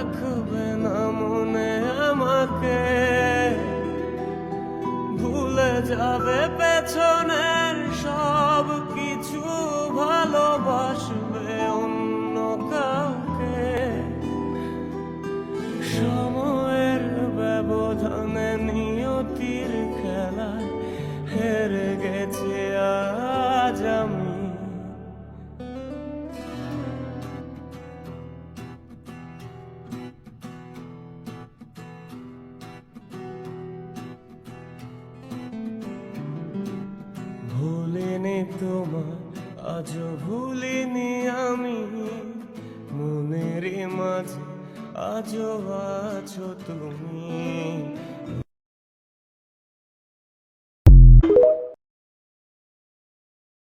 রাখবে না মনে আমাকে, ভুলে যাবে পেছনের সব কিছু, ভালোবাসবে অন্য কাউকে। সময়ের ব্যবধানে নিয়তির খেলায় হেরে গেছে আজ আমি। ভুলিনি তোমার, আজও ভুলিনি আমি, মনের মাঝে আজও আছো তুমি।